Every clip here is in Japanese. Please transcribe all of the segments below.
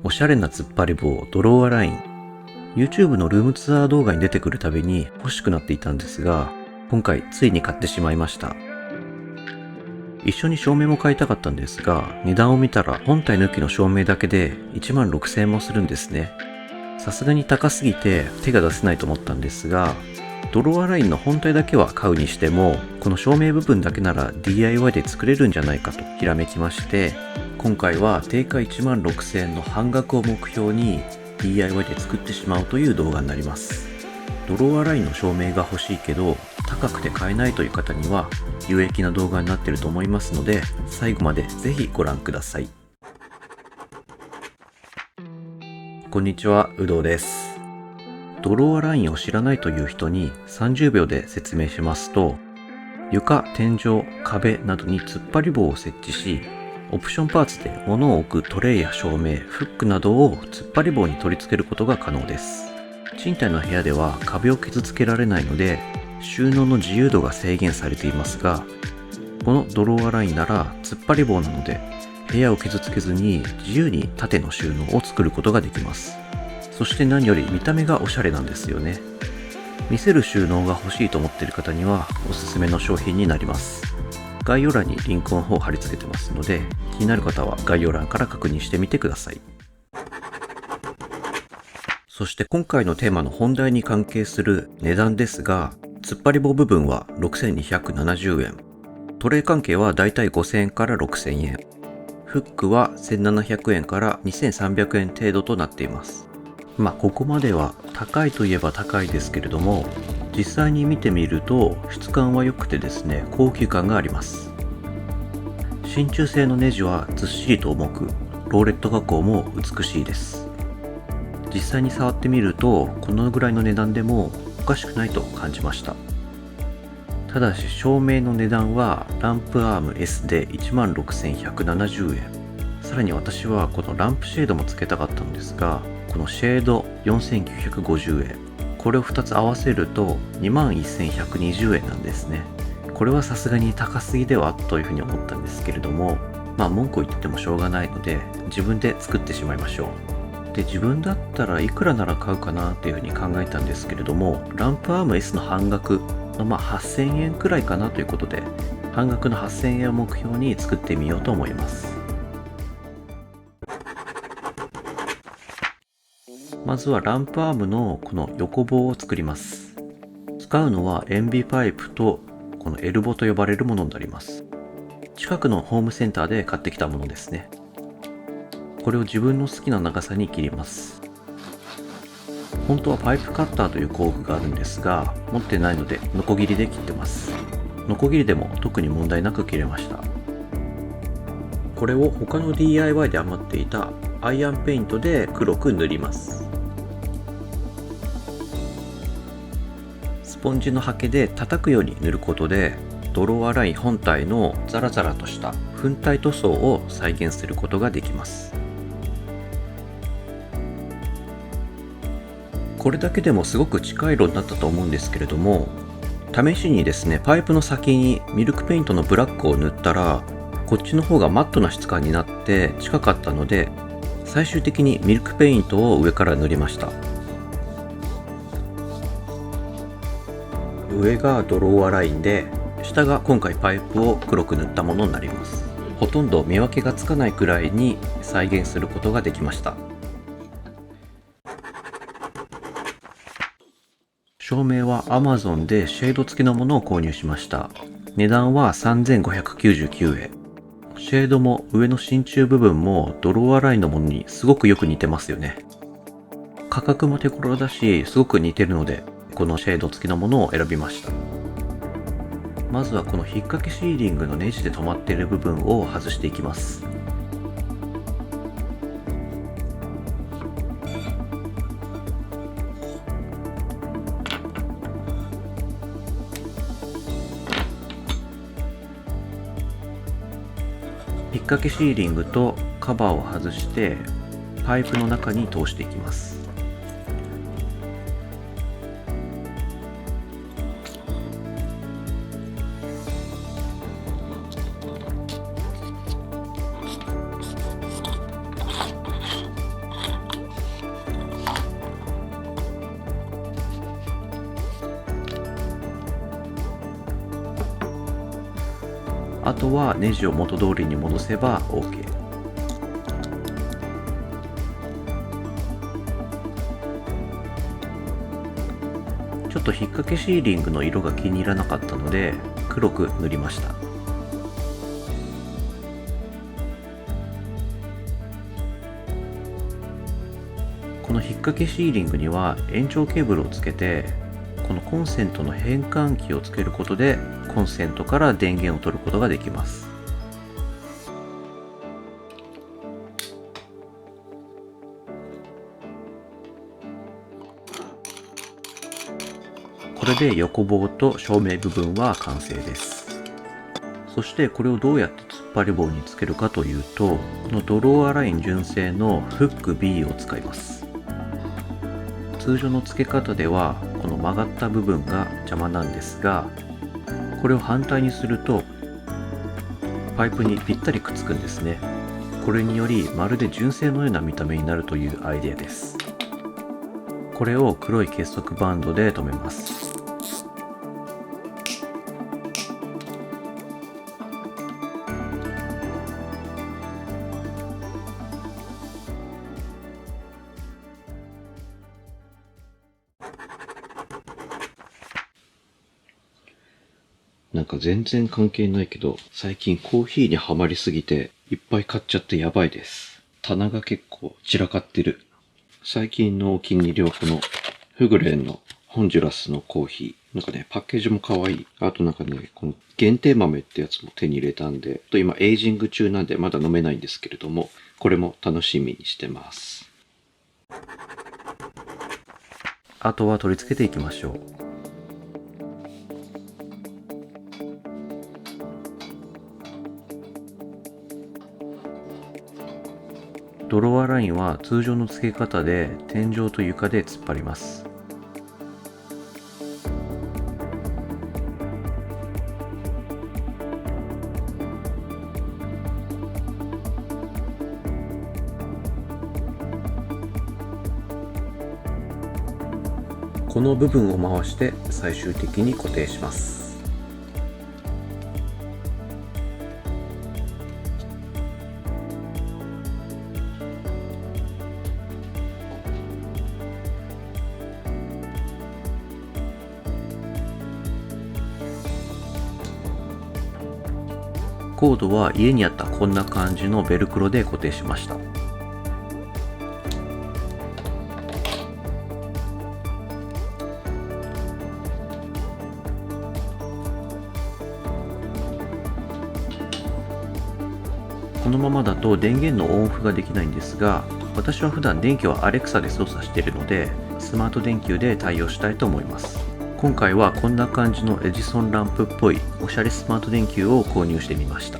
おしゃれな突っ張り棒ドローアライン。 YouTube のルームツアー動画に出てくるたびに欲しくなっていたんですが、今回ついに買ってしまいました。一緒に照明も買いたかったんですが、値段を見たら本体抜きの照明だけで16,000円もするんですね。さすがに高すぎて手が出せないと思ったんですが、ドローアラインの本体だけは買うにしても、この照明部分だけなら DIY で作れるんじゃないかとひらめきまして、今回は定価16,000円の半額を目標に DIY で作ってしまうという動画になります。ドローアラインの照明が欲しいけど高くて買えないという方には有益な動画になっていると思いますので、最後までぜひご覧ください。こんにちは、うどうです。ドローアラインを知らないという人に30秒で説明しますと、床、天井、壁などに突っ張り棒を設置し、オプションパーツで物を置くトレイや照明、フックなどを突っ張り棒に取り付けることが可能です。賃貸の部屋では壁を傷つけられないので、収納の自由度が制限されていますが、このドローアラインなら突っ張り棒なので、部屋を傷つけずに自由に縦の収納を作ることができます。そして何より見た目がおしゃれなんですよね。見せる収納が欲しいと思っている方にはおすすめの商品になります。概要欄にリンクの方を貼り付けてますので、気になる方は概要欄から確認してみてください。そして今回のテーマの本題に関係する値段ですが、突っ張り棒部分は6,270円。トレイ関係はだいたい5,000円から6,000円。フックは1,700円から2,300円程度となっています。ここまでは高いといえば高いですけれども、実際に見てみると質感は良くてですね、高級感があります。真鍮製のネジはずっしりと重く、ローレット加工も美しいです。実際に触ってみると、このぐらいの値段でもおかしくないと感じました。ただし照明の値段はランプアーム S で16,170円。さらに私はこのランプシェードも付けたかったんですが、このシェード4,950円。これを2つ合わせると21,120円なんですね。これはさすがに高すぎではというふうに思ったんですけれども、文句を言ってもしょうがないので自分で作ってしまいましょう。で、自分だったらいくらなら買うかなというふうに考えたんですけれども、ランプアーム S の半額の8,000円くらいかなということで、半額の8,000円を目標に作ってみようと思います。まずはランプアームのこの横棒を作ります。使うのは塩ビパイプとこのエルボと呼ばれるものになります。近くのホームセンターで買ってきたものですね。これを自分の好きな長さに切ります。本当はパイプカッターという工具があるんですが、持ってないのでノコギリで切ってます。ノコギリでも特に問題なく切れました。これを他の DIY で余っていたアイアンペイントで黒く塗ります。スポンジのハケで叩くように塗ることで、ドローアライン本体のザラザラとした粉体塗装を再現することができます。これだけでもすごく近い色になったと思うんですけれども、試しにですね、パイプの先にミルクペイントのブラックを塗ったら、こっちの方がマットな質感になって近かったので、最終的にミルクペイントを上から塗りました。上がドローアラインで、下が今回パイプを黒く塗ったものになります。ほとんど見分けがつかないくらいに再現することができました。照明は Amazon でシェード付きのものを購入しました。値段は3,599円。シェードも上の真鍮部分もドローアラインのものにすごくよく似てますよね。価格も手頃だし、すごく似てるので、このシェード付きのものを選びました。まずはこの引っ掛けシーリングのネジで止まっている部分を外していきます。引っ掛けシーリングとカバーを外してパイプの中に通していきます。あとはネジを元通りに戻せば OK。ちょっと引っ掛けシーリングの色が気に入らなかったので黒く塗りました。この引っ掛けシーリングには延長ケーブルをつけて、このコンセントの変換器をつけることでコンセントから電源を取ることができます。これで横棒と照明部分は完成です。そしてこれをどうやって突っ張り棒につけるかというと、このドローアライン純正のフック B を使います。通常の付け方ではこの曲がった部分が邪魔なんですが、これを反対にするとパイプにぴったりくっつくんですね。これによりまるで純正のような見た目になるというアイデアです。これを黒い結束バンドで留めます。なんか全然関係ないけど、最近コーヒーにハマりすぎていっぱい買っちゃってやばいです。棚が結構散らかってる。最近のお気に入りはこのフグレンのホンジュラスのコーヒー。なんかね、パッケージも可愛い。あとなんかね、この限定豆ってやつも手に入れたんで、今エイジング中なんでまだ飲めないんですけれども、これも楽しみにしてます。あとは取り付けていきましょう。ドロワラインは通常の付け方で天井と床で突っ張ります。この部分を回して最終的に固定します。コードは家にあったこんな感じのベルクロで固定しました。このままだと電源のオンオフができないんですが、私は普段電気はアレクサで操作しているので、スマート電球で対応したいと思います。今回はこんな感じのエジソンランプっぽいおしゃれスマート電球を購入してみました。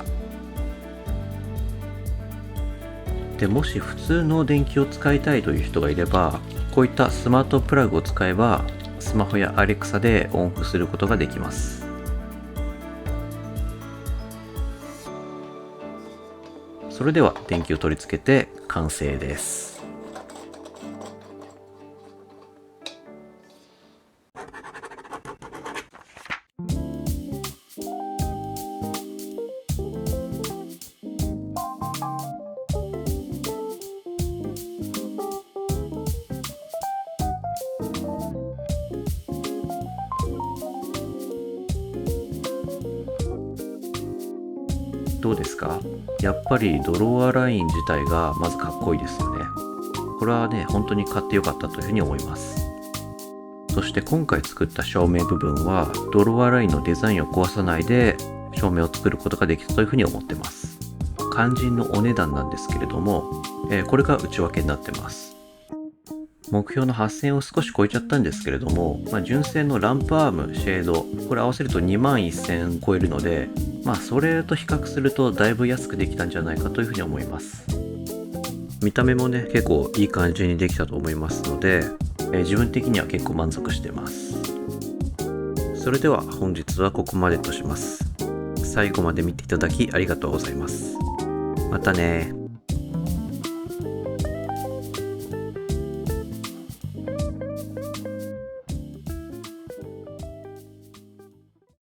でもし普通の電気を使いたいという人がいれば、こういったスマートプラグを使えばスマホやアレクサでオンオフすることができます。それでは電気を取り付けて完成です。どうですか？やっぱりドロワライン自体がまずかっこいいですよね。これはね、本当に買ってよかったというふうに思います。そして今回作った照明部分はドロワラインのデザインを壊さないで照明を作ることができたというふうに思ってます。肝心のお値段なんですけれども、これが内訳になってます。目標の8000円を少し超えちゃったんですけれども、純正のランプアーム、シェード、これ合わせると21000円超えるので、それと比較するとだいぶ安くできたんじゃないかというふうに思います。見た目もね、結構いい感じにできたと思いますので、自分的には結構満足してます。それでは本日はここまでとします。最後まで見ていただきありがとうございます。またね。